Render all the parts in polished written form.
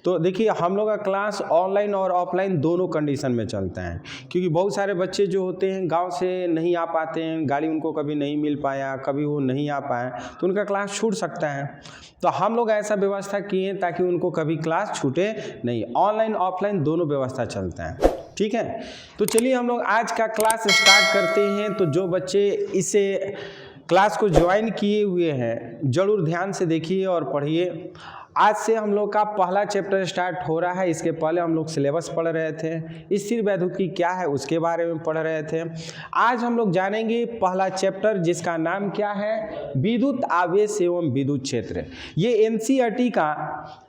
तो देखिए हम लोग का क्लास ऑनलाइन और ऑफलाइन दोनों कंडीशन में चलता है, क्योंकि बहुत सारे बच्चे जो होते हैं गांव से नहीं आ पाते हैं, गाड़ी उनको कभी नहीं मिल पाया, कभी वो नहीं आ पाए, तो उनका क्लास छूट सकता है। तो हम लोग ऐसा व्यवस्था किए ताकि उनको कभी क्लास छूटे नहीं, ऑनलाइन ऑफलाइन दोनों व्यवस्था चलता है। ठीक है, तो चलिए हम लोग आज का क्लास स्टार्ट करते हैं। तो जो बच्चे इसे क्लास को ज्वाइन किए हुए हैं ज़रूर ध्यान से देखिए और पढ़िए। आज से हम लोग का पहला चैप्टर स्टार्ट हो रहा है। इसके पहले हम लोग सिलेबस पढ़ रहे थे, स्थिर वैद्युति क्या है उसके बारे में पढ़ रहे थे। आज हम लोग जानेंगे पहला चैप्टर जिसका नाम क्या है, विद्युत आवेश एवं विद्युत क्षेत्र। ये एनसीईआरटी का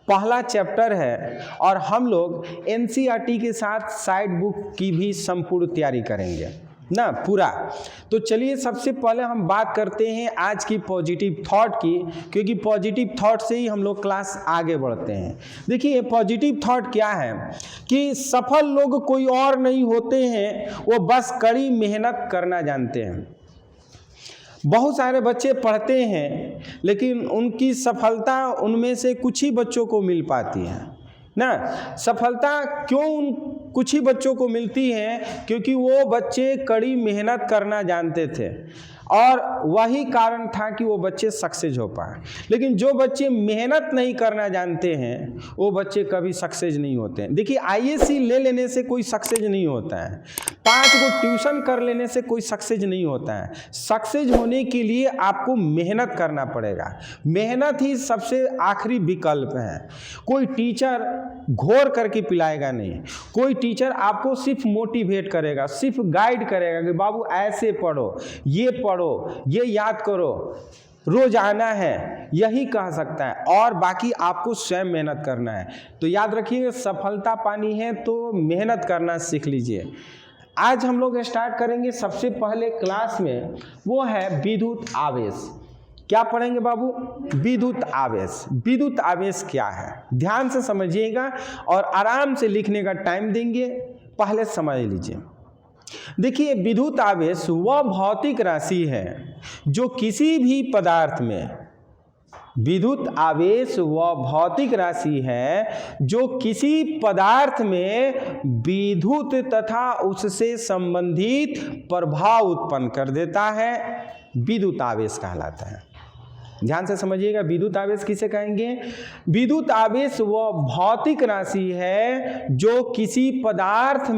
पहला चैप्टर है और हम लोग एनसीईआरटी के साथ साइड बुक की भी संपूर्ण तैयारी करेंगे ना पूरा। तो चलिए सबसे पहले हम बात करते हैं आज की पॉजिटिव थॉट की, क्योंकि पॉजिटिव थॉट से ही हम लोग क्लास आगे बढ़ते हैं। देखिए पॉजिटिव थॉट क्या है कि सफल लोग कोई और नहीं होते हैं, वो बस कड़ी मेहनत करना जानते हैं। बहुत सारे बच्चे पढ़ते हैं लेकिन उनकी सफलता उनमें से कुछ ही बच्चों को मिल पाती है ना। सफलता क्यों उन कुछ ही बच्चों को मिलती है, क्योंकि वो बच्चे कड़ी मेहनत करना जानते थे और वही कारण था कि वो बच्चे सक्सेस हो पाए। लेकिन जो बच्चे मेहनत नहीं करना जानते हैं वो बच्चे कभी सक्सेस नहीं होते हैं। देखिए आईएससी ले लेने से कोई सक्सेस नहीं होता है, 5 को ट्यूशन कर लेने से कोई सक्सेस नहीं होता है। सक्सेस होने के लिए आपको मेहनत करना पड़ेगा, मेहनत ही सबसे आखिरी विकल्प है। कोई टीचर घोर करके पिलाएगा नहीं, कोई टीचर आपको सिर्फ मोटिवेट करेगा, सिर्फ गाइड करेगा कि बाबू ऐसे पढ़ो, ये पढ़ो, ये याद करो, रोज आना है, यही कह सकता है, और बाकी आपको स्वयं मेहनत करना है। तो याद रखिए सफलता पानी है तो मेहनत करना सीख लीजिए। आज हम लोग स्टार्ट करेंगे सबसे पहले क्लास में, वो है विद्युत आवेश। क्या पढ़ेंगे बाबू, विद्युत आवेश। विद्युत आवेश क्या है ध्यान से समझिएगा और आराम से लिखने का टाइम देंगे, पहले समझ लीजिए। देखिए विद्युत आवेश वह भौतिक राशि है जो किसी भी पदार्थ में, विद्युत आवेश वह भौतिक राशि है जो किसी पदार्थ में विद्युत तथा उससे संबंधित प्रभाव उत्पन्न कर देता है, विद्युत आवेश कहलाता है। ध्यान से समझिएगा, विद्युत आवेश किसे कहेंगे, विद्युत आवेश वह भौतिक राशि है जो किसी पदार्थ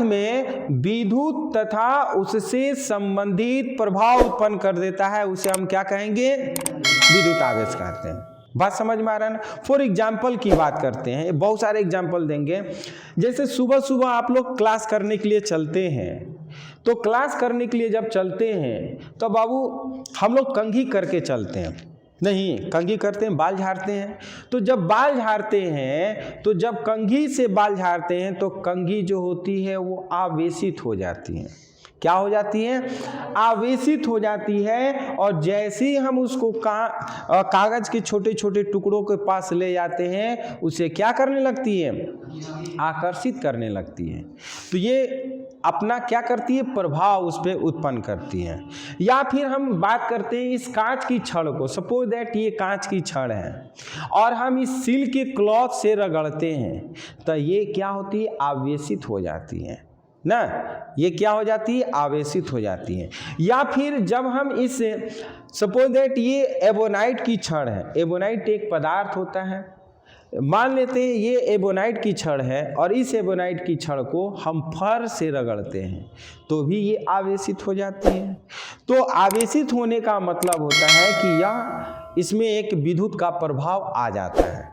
में विद्युत तथा उससे संबंधित प्रभाव उत्पन्न कर देता है, उसे हम क्या कहेंगे, विद्युत आवेश कहते हैं। बात समझ में आ रहा है ना। फॉर एग्जाम्पल की बात करते हैं, बहुत सारे एग्जाम्पल देंगे। जैसे सुबह सुबह आप लोग क्लास करने के लिए चलते हैं, तो क्लास करने के लिए जब चलते हैं तो बाबू हम लोग कंघी करके चलते हैं, नहीं कंघी करते हैं, बाल झाड़ते हैं। तो जब बाल झाड़ते हैं, तो जब कंघी से बाल झाड़ते हैं तो कंघी जो होती है वो आवेशित हो जाती है। क्या हो जाती है, आवेशित हो जाती है। और जैसे ही हम उसको कागज के छोटे छोटे टुकड़ों के पास ले जाते हैं, उसे क्या करने लगती है, आकर्षित करने लगती है। तो ये अपना क्या करती है, प्रभाव उस पर उत्पन्न करती है। या फिर हम बात करते हैं इस कांच की छड़ को, सपोज दैट ये कांच की छड़ है और हम इस सिल्क के क्लॉथ से रगड़ते हैं, तो ये क्या होती है, आवेशित हो जाती है ना। ये क्या हो जाती है, आवेशित हो जाती है। या फिर जब हम इस सपोज दैट ये एबोनाइट की छड़ है, एबोनाइट एक पदार्थ होता है, मान लेते हैं ये एबोनाइट की छड़ है और इस एबोनाइट की छड़ को हम फर से रगड़ते हैं तो भी ये आवेशित हो जाती है। तो आवेशित होने का मतलब होता है कि इसमें एक विद्युत का प्रभाव आ जाता है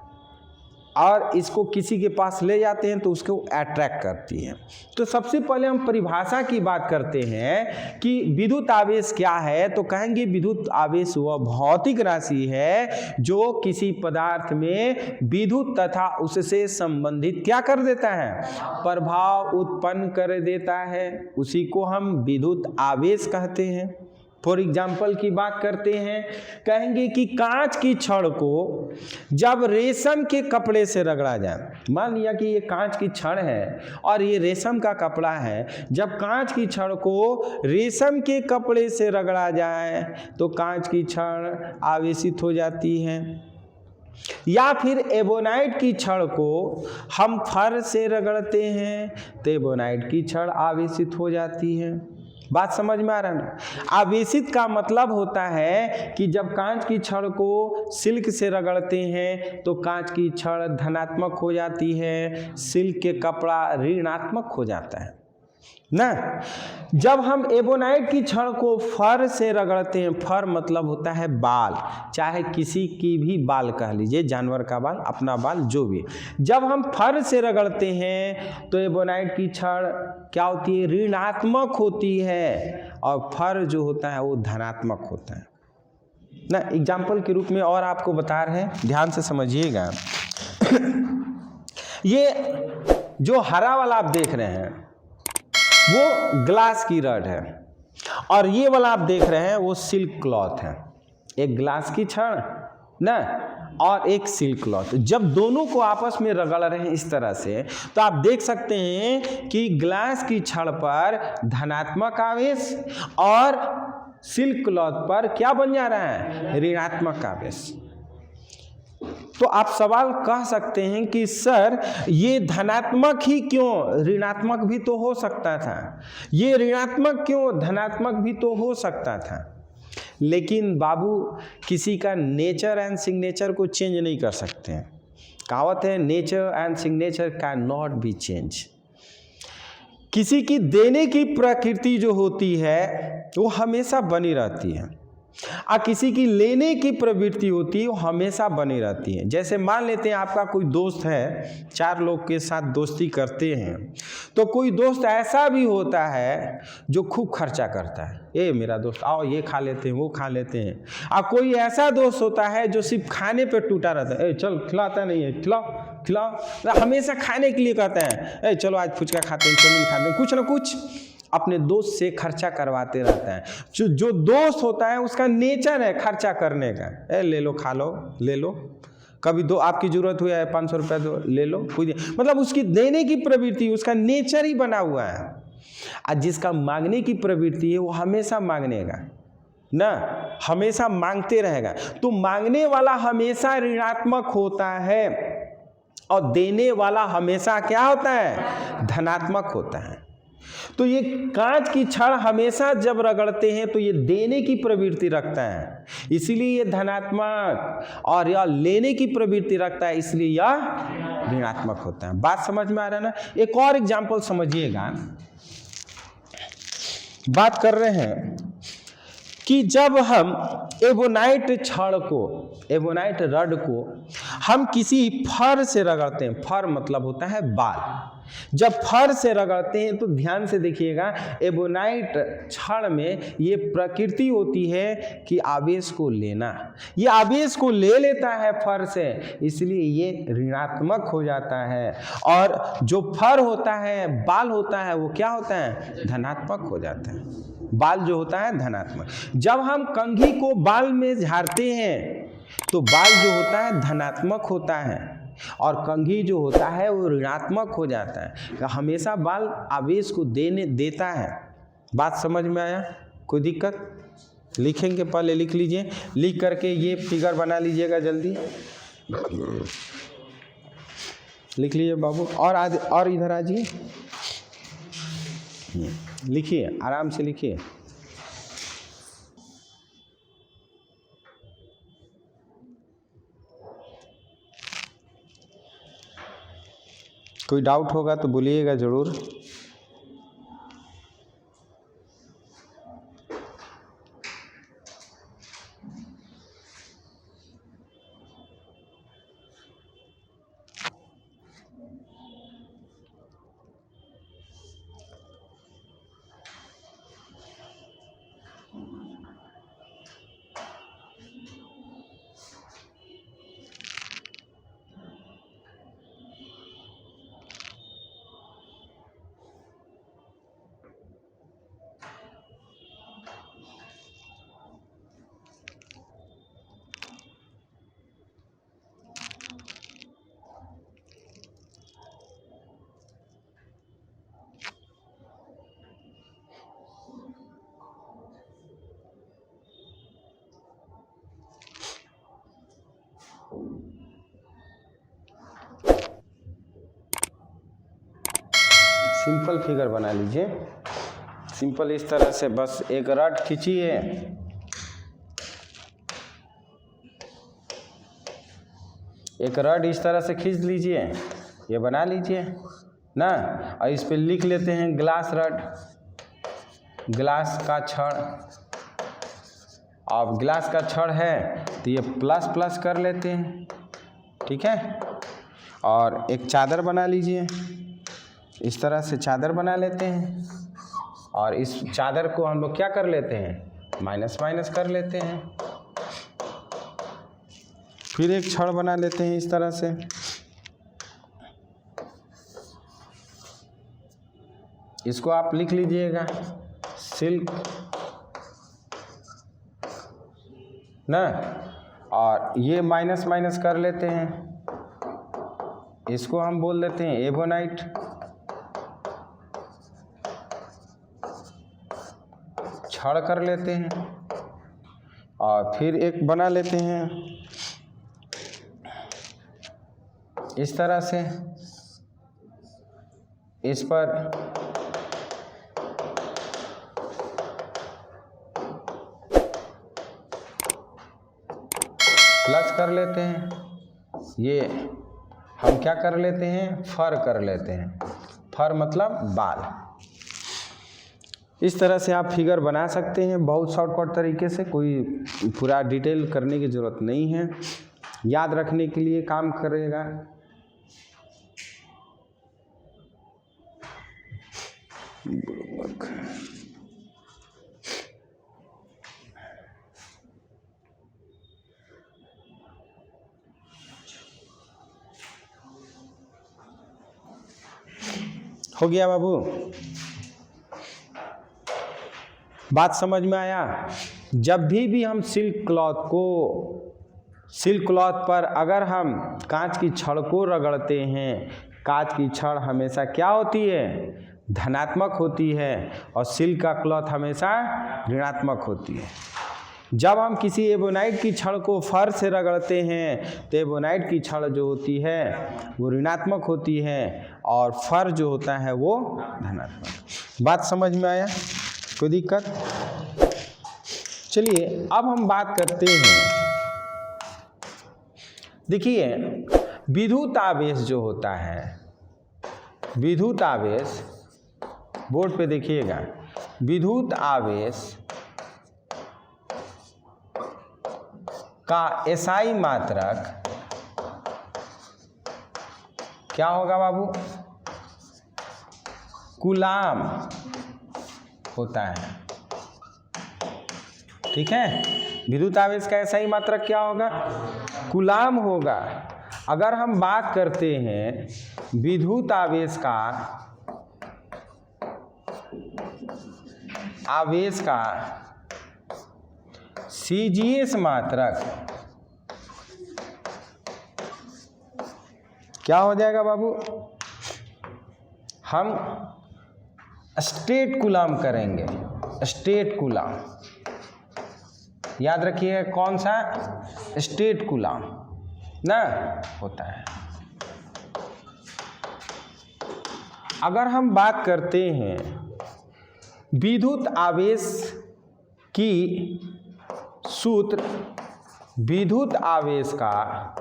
और इसको किसी के पास ले जाते हैं तो उसको अट्रैक्ट करती है। तो सबसे पहले हम परिभाषा की बात करते हैं कि विद्युत आवेश क्या है, तो कहेंगे विद्युत आवेश वह भौतिक राशि है जो किसी पदार्थ में विद्युत तथा उससे संबंधित क्या कर देता है, प्रभाव उत्पन्न कर देता है, उसी को हम विद्युत आवेश कहते हैं। फॉर एग्जाम्पल की बात करते हैं, कहेंगे कि कांच की छड़ को जब रेशम के कपड़े से रगड़ा जाए, मान लिया कि ये कांच की छड़ है और ये रेशम का कपड़ा है, जब कांच की छड़ को रेशम के कपड़े से रगड़ा जाए तो कांच की छड़ आवेशित हो जाती है। या फिर एबोनाइट की छड़ को हम फर से रगड़ते हैं तो एबोनाइट की छड़ आवेशित हो जाती है। बात समझ में आ रहा है ना? आवेशित का मतलब होता है कि जब कांच की छड़ को सिल्क से रगड़ते हैं तो कांच की छड़ धनात्मक हो जाती है, सिल्क के कपड़ा ऋणात्मक हो जाता है ना। जब हम एबोनाइट की छड़ को फर से रगड़ते हैं, फर मतलब होता है बाल, चाहे किसी की भी बाल कह लीजिए, जानवर का बाल, अपना बाल, जो भी। जब हम फर से रगड़ते हैं तो एबोनाइट की छड़ क्या होती है? ऋणात्मक होती है, और फर जो होता है वो धनात्मक होता है ना। एग्जाम्पल के रूप में और आपको बता रहे हैं, ध्यान से समझिएगा। ये जो हरा वाला आप देख रहे हैं वो ग्लास की रड है, और ये वाला आप देख रहे हैं वो सिल्क क्लॉथ है। एक ग्लास की छड़ ना और एक सिल्क क्लॉथ, जब दोनों को आपस में रगड़ रहे हैं इस तरह से, तो आप देख सकते हैं कि ग्लास की छड़ पर धनात्मक आवेश और सिल्क क्लॉथ पर क्या बन जा रहा है? ऋणात्मक आवेश। तो आप सवाल कह सकते हैं कि सर ये धनात्मक ही क्यों, ऋणात्मक भी तो हो सकता था, ये ऋणात्मक क्यों, धनात्मक भी तो हो सकता था। लेकिन बाबू किसी का नेचर एंड सिग्नेचर को चेंज नहीं कर सकते हैं। कहावत है, nature and signature can not be change. किसी की देने की प्रकृति जो होती है वो हमेशा बनी रहती है, और किसी की लेने की प्रवृत्ति होती है वो हमेशा बनी रहती है। जैसे मान लेते हैं आपका कोई दोस्त है, 4 लोग के साथ दोस्ती करते हैं, तो कोई दोस्त ऐसा भी होता है जो खूब खर्चा करता है, ए मेरा दोस्त आओ ये खा लेते हैं वो खा लेते हैं। और कोई ऐसा दोस्त होता है जो सिर्फ खाने पे टूटा रहता है, ए चल खिलाता नहीं है, खिलाओ खिलाओ, हमेशा खाने के लिए कहते हैं, ए चलो आज फुचका खाते हैं, चाउमीन खाते हैं, कुछ ना कुछ अपने दोस्त से खर्चा करवाते रहता है। जो दोस्त होता है उसका नेचर है खर्चा करने का, ए ले लो खा लो ले लो, कभी दो आपकी जरूरत हुई है 500 रुपये दो ले लो, कुछ मतलब उसकी देने की प्रवृत्ति उसका नेचर ही बना हुआ है। और जिसका मांगने की प्रवृत्ति है वो हमेशा मांगनेगा ना, हमेशा मांगते रहेगा। तो मांगने वाला हमेशा ऋणात्मक होता है और देने वाला हमेशा क्या होता है? धनात्मक होता है। तो ये कांच की छड़ हमेशा जब रगड़ते हैं तो ये देने की प्रवृत्ति रखता है, इसीलिए ये धनात्मक, और यह लेने की प्रवृत्ति रखता है, इसलिए यह ऋणात्मक होता है। बात समझ में आ रहा है ना? एक और एग्जाम्पल समझिएगा। बात कर रहे हैं कि जब हम एबोनाइट छड़ को, एबोनाइट रड को हम किसी फर से रगड़ते हैं, फर मतलब होता है बाल, जब फर से रगड़ते हैं तो ध्यान से देखिएगा, एबोनाइट छड़ में ये प्रकृति होती है कि आवेश को लेना, ये आवेश को ले लेता है फर से, इसलिए ये ऋणात्मक हो जाता है। और जो फर होता है, बाल होता है, वो क्या होता है? धनात्मक हो जाता है। बाल जो होता है धनात्मक। जब हम कंघी को बाल में झाड़ते हैं तो बाल जो होता है धनात्मक होता है, और कंघी जो होता है वो ऋणात्मक हो जाता है। हमेशा बाल आवेश को देता है। बात समझ में आया? कोई दिक्कत? लिखेंगे, पहले लिख लीजिए, लिख करके ये फिगर बना लीजिएगा जल्दी, लिख लीजिए बाबू। और इधर आ जाइए, लिखिए, आराम से लिखिए। कोई डाउट होगा तो बोलिएगा जरूर। सिंपल फिगर बना लीजिए। सिंपल इस तरह से बस एक रड खींचिए, एक रड इस तरह से खींच लीजिए, ये बना लीजिए ना, और इस पे लिख लेते हैं ग्लास रड, ग्लास का छड़। अब ग्लास का छड़ है तो ये प्लस प्लस कर लेते हैं, ठीक है। और एक चादर बना लीजिए, इस तरह से चादर बना लेते हैं, और इस चादर को हम लोग क्या कर लेते हैं, माइनस माइनस कर लेते हैं। फिर एक छड़ बना लेते हैं इस तरह से, इसको आप लिख लीजिएगा सिल्क ना, और ये माइनस माइनस कर लेते हैं, इसको हम बोल देते हैं एबोनाइट। छड़ कर लेते हैं, और फिर एक बना लेते हैं इस तरह से, इस पर प्लस कर लेते हैं, ये हम क्या कर लेते हैं, फर कर लेते हैं। फर मतलब बाल। इस तरह से आप फिगर बना सकते हैं बहुत शॉर्टकट तरीके से, कोई पूरा डिटेल करने की ज़रूरत नहीं है, याद रखने के लिए काम करेगा। हो गया बाबू, बात समझ में आया। जब भी हम सिल्क क्लॉथ पर अगर हम कांच की छड़ को रगड़ते हैं, कांच की छड़ हमेशा क्या होती है, धनात्मक होती है, और सिल्क का क्लॉथ हमेशा ऋणात्मक होती है। जब हम किसी एबोनाइट की छड़ को फर से रगड़ते हैं तो एबोनाइट की छड़ जो होती है वो ऋणात्मक होती है, और फर जो होता है वो धनात्मक। बात समझ में आया, कोई दिक्कत? चलिए अब हम बात करते हैं, देखिए विद्युत आवेश जो होता है, विद्युत आवेश, बोर्ड पे देखिएगा, विद्युत आवेश का एसआई मात्रक क्या होगा बाबू, कूलाम होता है, ठीक है। विद्युत आवेश का एसआई मात्रक क्या होगा, कूलाम होगा। अगर हम बात करते हैं विद्युत आवेश का सीजीएस मात्रक क्या हो जाएगा बाबू, हम स्टेट कूलाम करेंगे, स्टेट कूलाम, याद रखिए कौन सा, स्टेट कूलाम ना होता है। अगर हम बात करते हैं विद्युत आवेश की सूत्र, विद्युत आवेश का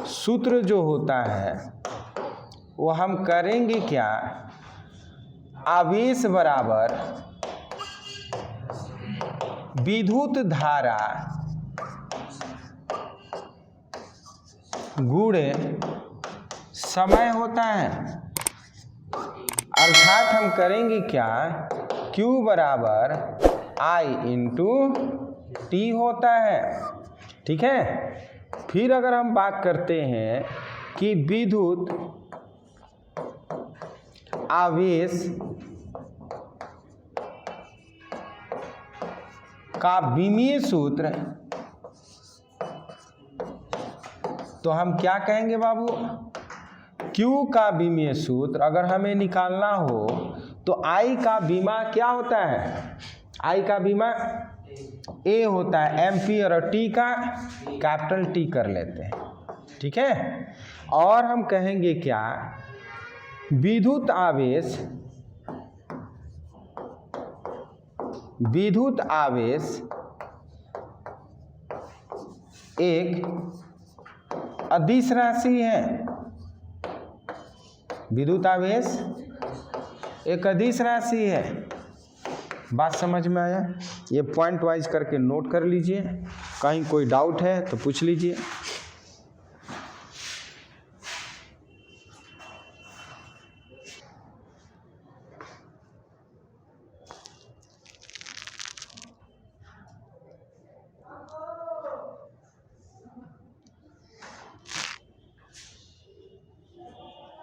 सूत्र जो होता है वो हम करेंगे क्या, आवेश बराबर विद्युत धारा गुणे समय होता है। अर्थात हम करेंगे क्या, Q बराबर I इंटू टी होता है, ठीक है। फिर अगर हम बात करते हैं कि विद्युत आवेश का विमीय सूत्र, तो हम क्या कहेंगे बाबू, Q का विमीय सूत्र अगर हमें निकालना हो तो I का बीमा क्या होता है, I का बीमा A होता है एम्पियर, और T का कैपिटल T कर लेते हैं, ठीक है। और हम कहेंगे क्या विद्युत आवेश एक अदिश राशि है। विद्युत आवेश एक अदिश राशि है। बात समझ में आया? ये पॉइंट वाइज करके नोट कर लीजिए, कहीं कोई डाउट है तो पूछ लीजिए।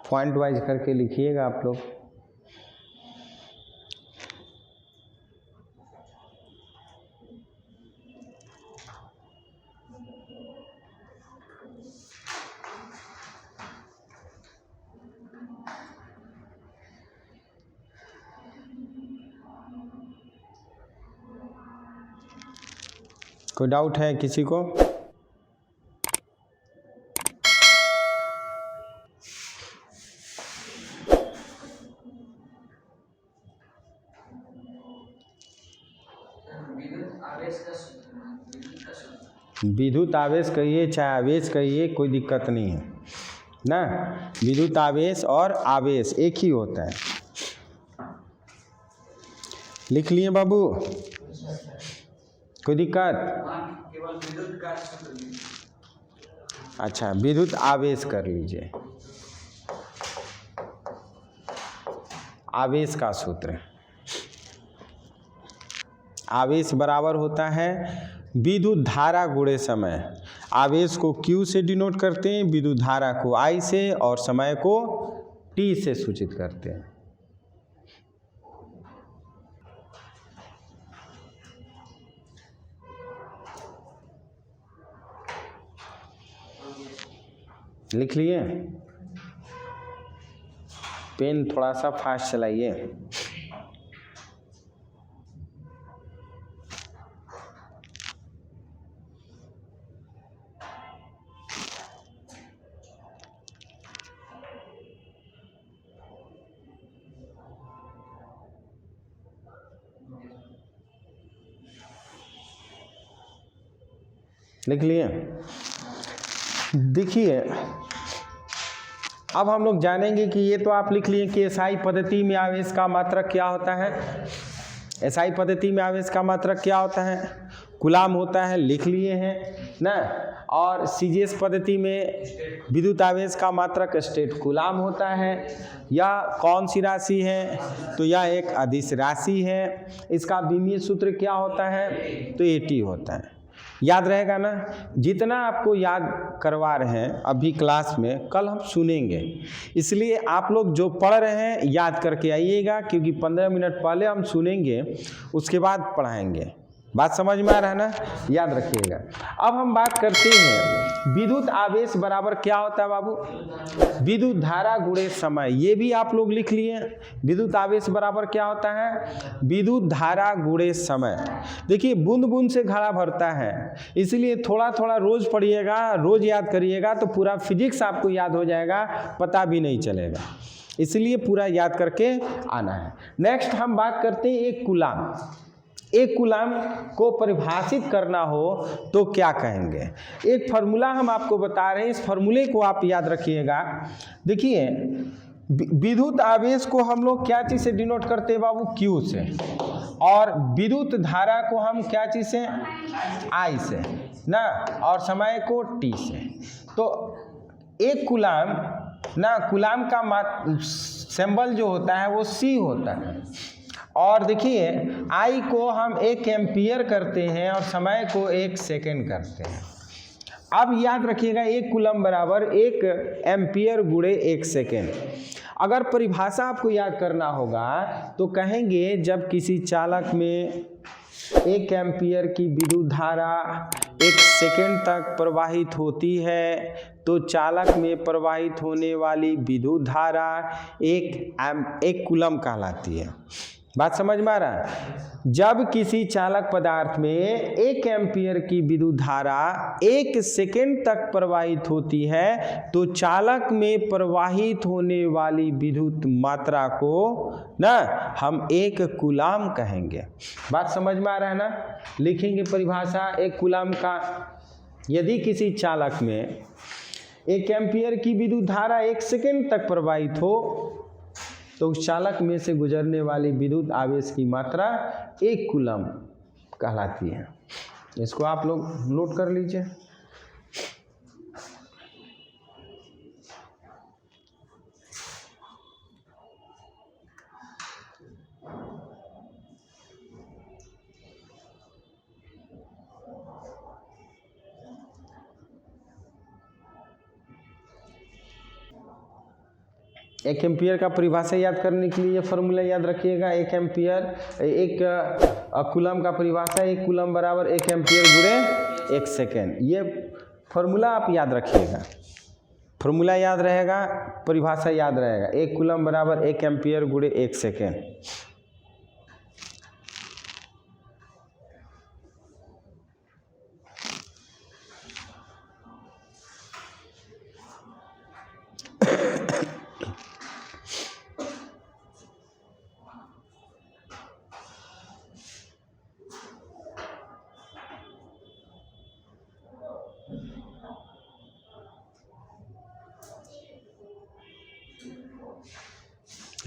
पॉइंट वाइज करके लिखिएगा आप लोग। कोई डाउट है किसी को? विद्युत आवेश कहिए चाहे आवेश कहिए, कोई दिक्कत नहीं है ना। विद्युत आवेश और आवेश एक ही होता है। लिख लिए बाबू? कोई दिक्कत? अच्छा, विद्युत आवेश कर लीजिए। आवेश का सूत्र, आवेश बराबर होता है विद्युत धारा गुणे समय। आवेश को Q से डिनोट करते हैं, विद्युत धारा को I से और समय को T से सूचित करते हैं। लिख लिए? पेन थोड़ा सा फास्ट चलाइए। लिख लिए? देखिए, अब हम लोग जानेंगे कि ये तो आप लिख लिए कि एसआई पद्धति में आवेश का मात्रक क्या होता है। एसआई पद्धति में आवेश का मात्रक क्या होता है? कूलाम होता है, लिख लिए हैं ना। और सीजीएस पद्धति में विद्युत आवेश का मात्रक स्टेट कूलाम होता है। यह कौन सी राशि है? तो यह एक अदिश राशि है। इसका विमीय सूत्र क्या होता है? तो AT होता है। याद रहेगा ना? जितना आपको याद करवा रहे हैं अभी क्लास में, कल हम सुनेंगे, इसलिए आप लोग जो पढ़ रहे हैं याद करके आइएगा, क्योंकि 15 मिनट पहले हम सुनेंगे, उसके बाद पढ़ाएंगे। बात समझ में आ रहा है ना? याद रखिएगा। अब हम बात करते हैं विद्युत आवेश बराबर क्या होता है बाबू? विद्युत धारा गुणे समय। ये भी आप लोग लिख लिए। विद्युत आवेश बराबर क्या होता है? विद्युत धारा गुणे समय। देखिए, बूंद बूंद से घड़ा भरता है, इसलिए थोड़ा थोड़ा रोज पढ़िएगा, रोज याद करिएगा तो पूरा फिजिक्स आपको याद हो जाएगा, पता भी नहीं चलेगा। इसलिए पूरा याद करके आना है। नेक्स्ट हम बात करते हैं एक कूलाम। एक कूलाम को परिभाषित करना हो तो क्या कहेंगे? एक फार्मूला हम आपको बता रहे हैं, इस फार्मूले को आप याद रखिएगा। देखिए, विद्युत आवेश को हम लोग क्या चीज़ से डिनोट करते हैं बाबू? Q से। और विद्युत धारा को हम क्या चीज़ से? I से ना। और समय को T से। तो एक कूलाम ना, कूलाम का सिंबल जो होता है वो C होता है। और देखिए, I को हम 1 एम्पियर करते हैं और समय को 1 सेकेंड करते हैं। अब याद रखिएगा, 1 कूलम बराबर 1 एम्पियर गुणे 1 सेकेंड। अगर परिभाषा आपको याद करना होगा तो कहेंगे जब किसी चालक में 1 एम्पियर की विद्युत धारा 1 सेकेंड तक प्रवाहित होती है तो चालक में प्रवाहित होने वाली विद्युत धारा 1 कूलम कहलाती है। बात समझ में आ रहा है? जब किसी चालक पदार्थ में 1 एम्पीयर की विद्युत धारा 1 सेकेंड तक प्रवाहित होती है तो चालक में प्रवाहित होने वाली विद्युत मात्रा को ना हम 1 कूलाम कहेंगे। बात समझ में आ रहा है ना? लिखेंगे परिभाषा 1 कूलाम का। यदि किसी चालक में 1 एम्पीयर की विद्युत धारा 1 सेकेंड तक प्रवाहित हो तो उस चालक में से गुजरने वाली विद्युत आवेश की मात्रा 1 कूलम कहलाती है। इसको आप लोग नोट कर लीजिए। एक एम्पियर का परिभाषा याद करने के लिए फॉर्मूला याद रखिएगा। 1 एम्पियर 1 कूलम का परिभाषा 1 कूलम बराबर 1 एम्पियर गुणे 1 सेकेंड। ये फॉर्मूला आप याद रखिएगा। फॉर्मूला याद रहेगा, परिभाषा याद रहेगा। 1 कूलम बराबर 1 एम्पियर गुणे 1 सेकेंड।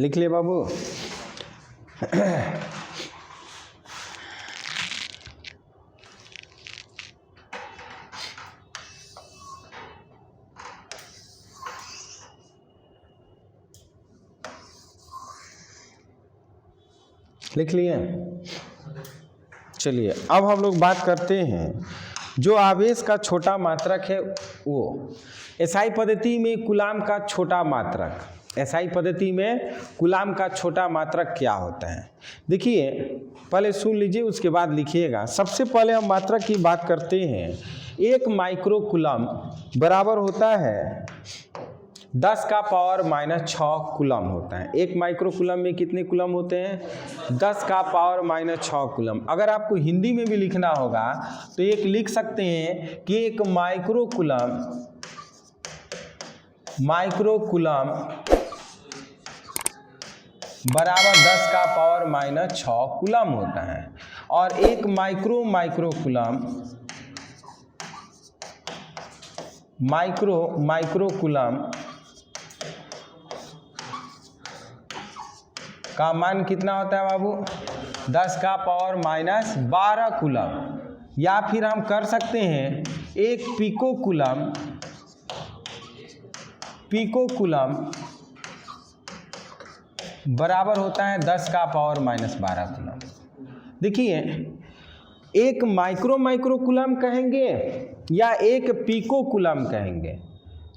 लिख लिए बाबू? लिख लिए? चलिए अब हम लोग बात करते हैं जो आवेश का छोटा मात्रक है वो एसआई पद्धति में कूलाम का छोटा मात्रक। एसआई पद्धति में कूलाम का छोटा मात्रक क्या होता है? देखिए पहले सुन लीजिए, उसके बाद लिखिएगा। सबसे पहले हम मात्रक की बात करते हैं। 1 माइक्रो कूलम बराबर होता है 10 का पावर -6 कूलम होता है। 1 माइक्रो कूलम में कितने कूलम होते हैं? 10 का पावर -6 कूलम। अगर आपको हिंदी में भी लिखना होगा तो एक लिख सकते हैं कि 1 माइक्रो कूलम बराबर 10 का पावर -6 कूलम होता है। और 1 माइक्रो कूलम का मान कितना होता है बाबू? 10 का पावर -12 कूलम। या फिर हम कर सकते हैं 1 पिको कूलम बराबर होता है 10 का पावर -12 कूलम। देखिए 1 माइक्रो कूलम कहेंगे या 1 पिको कूलम कहेंगे,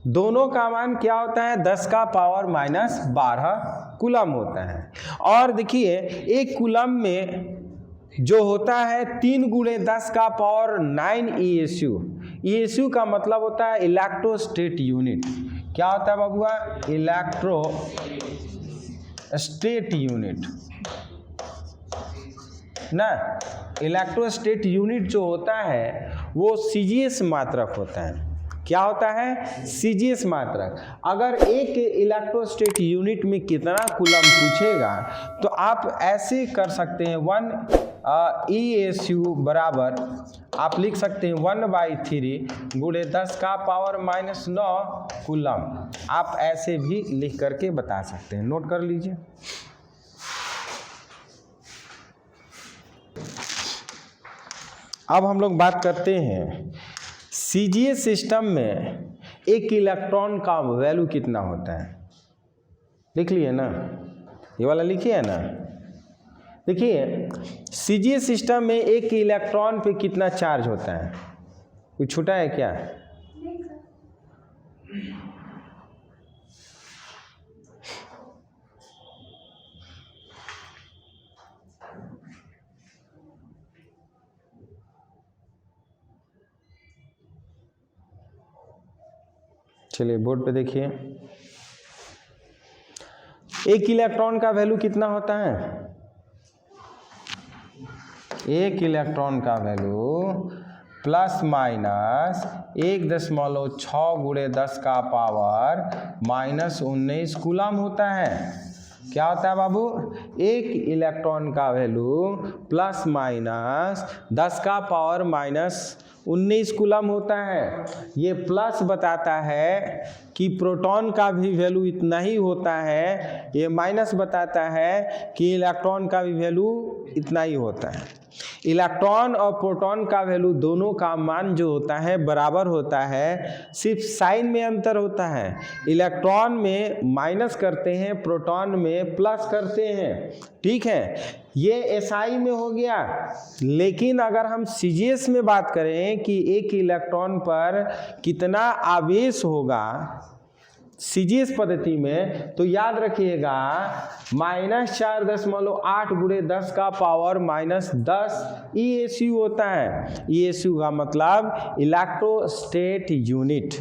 दोनों का मान क्या होता है? 10 का पावर -12 कूलम होता है। और देखिए 1 कूलम में जो होता है 3 गुणे 10 का पावर 9 ESU। ESU का मतलब होता है इलेक्ट्रोस्टेट यूनिट। क्या होता है बाबुआ? इलेक्ट्रोस्टेट यूनिट ना। इलेक्ट्रोस्टेट यूनिट जो होता है वो सीजीएस मात्रक होता है। क्या होता है? सीजीएस मात्रक। अगर एक इलेक्ट्रोस्टेट यूनिट में कितना कूलम पूछेगा तो आप ऐसे कर सकते हैं 1 ESU बराबर आप लिख सकते हैं 1/3 गुणे 10 का पावर -9 कूलम। आप ऐसे भी लिख करके बता सकते हैं। नोट कर लीजिए। अब हम लोग बात करते हैं सीजीएस सिस्टम में 1 इलेक्ट्रॉन का वैल्यू कितना होता है? लिख लिए ना? ये वाला लिखिए है ना? देखिए सीजीएस सिस्टम में 1 इलेक्ट्रॉन पे कितना चार्ज होता है? कुछ छूटा है क्या? चलिए बोर्ड पे देखिए। 1 इलेक्ट्रॉन का वैल्यू कितना होता है? एक इलेक्ट्रॉन का वैल्यू प्लस माइनस 1.6 गुणे 10 का पावर -19 कूलम होता है। क्या होता है बाबू? एक इलेक्ट्रॉन का वैल्यू प्लस माइनस 10 का पावर -19 कूलम होता है। ये प्लस बताता है कि प्रोटॉन का भी वैल्यू इतना ही होता है, ये माइनस बताता है कि इलेक्ट्रॉन का भी वैल्यू इतना ही होता है। इलेक्ट्रॉन और प्रोटॉन का वैल्यू दोनों का मान जो होता है बराबर होता है, सिर्फ साइन में अंतर होता है। इलेक्ट्रॉन में माइनस करते हैं, प्रोटॉन में प्लस करते हैं। ठीक है, ये एसआई में हो गया। लेकिन अगर हम सीजीएस में बात करें कि एक इलेक्ट्रॉन पर कितना आवेश होगा सीजीएस पद्धति में, तो याद रखिएगा -4.8 गुणे 10 का पावर -10 ESU होता है। ESU का मतलब इलेक्ट्रोस्टेट यूनिट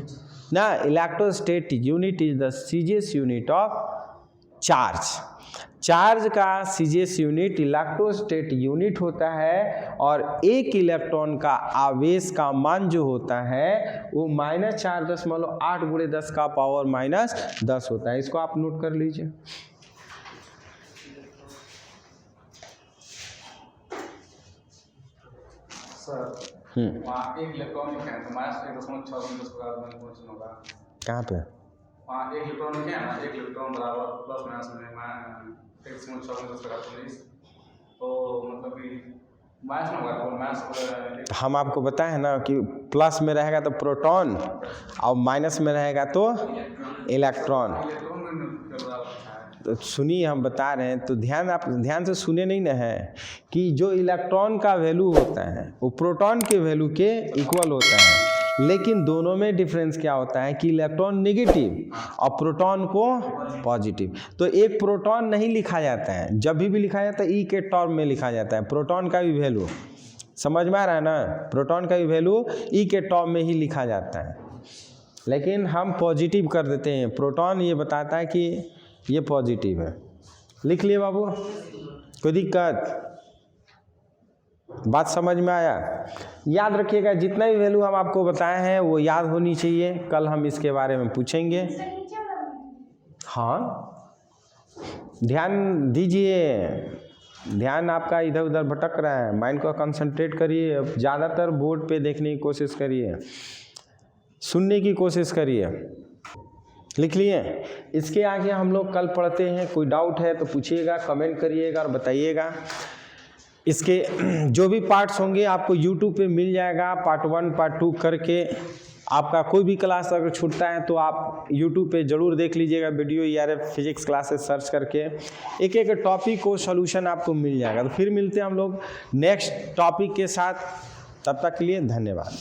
ना। इलेक्ट्रोस्टेट unit is the CGS unit of charge. Charge का सीजीएस यूनिट इलेक्ट्रोस्टेट यूनिट होता है और एक इलेक्ट्रॉन का आवेश का मान जो होता है वो -4.8 गुणे 10 का पावर -10 होता है। इसको आप नोट कर लीजिए। वहाँ एक इलेक्ट्रॉन लिखे हैं तो -1.6 होगा। कहाँ पे? वहाँ एक इलेक्ट्रॉन लिखे हैं ना, एक इलेक्ट्रॉन बराबर प्लस माइनस में 1.6 तो मतलब कि माइनस में होगा, माइनस। हम आपको बताए हैं ना कि प्लस में रहेगा तो प्रोटॉन और माइनस में रहेगा तो इलेक्ट्रॉन। तो सुनिए, हम बता रहे हैं तो आप ध्यान से सुने नहीं ना है कि जो इलेक्ट्रॉन का वैल्यू होता है वो प्रोटॉन के वैल्यू के इक्वल होता है। लेकिन दोनों में डिफरेंस क्या होता है कि इलेक्ट्रॉन नेगेटिव और प्रोटॉन को पॉजिटिव। तो एक प्रोटॉन नहीं लिखा जाता है, जब भी लिखा जाता है ई के टर्म में लिखा जाता है। प्रोटॉन का भी वैल्यू समझ में आ रहा है ना, प्रोटॉन का भी वैल्यू ई के टर्म में ही लिखा जाता है। लेकिन हम पॉजिटिव कर देते हैं, प्रोटॉन ये बताता है कि ये पॉजिटिव है। लिख लिए बाबू, कोई दिक्कत? बात समझ में आया? याद रखिएगा, जितना भी वैल्यू हम आपको बताए हैं वो याद होनी चाहिए। कल हम इसके बारे में पूछेंगे। हाँ, ध्यान दीजिए, ध्यान आपका इधर उधर भटक रहा है, माइंड को कंसंट्रेट करिए। ज़्यादातर बोर्ड पे देखने की कोशिश करिए, सुनने की कोशिश करिए। लिख लिए? इसके आगे हम लोग कल पढ़ते हैं। कोई डाउट है तो पूछिएगा, कमेंट करिएगा और बताइएगा। इसके जो भी पार्ट्स होंगे आपको YouTube पे मिल जाएगा, पार्ट 1 पार्ट 2 करके। आपका कोई भी क्लास अगर छूटता है तो आप YouTube पे ज़रूर देख लीजिएगा video, ERF physics classes search करके। एक एक टॉपिक को सॉल्यूशन आपको मिल जाएगा। तो फिर मिलते हैं हम लोग नेक्स्ट टॉपिक के साथ। तब तक के लिए धन्यवाद।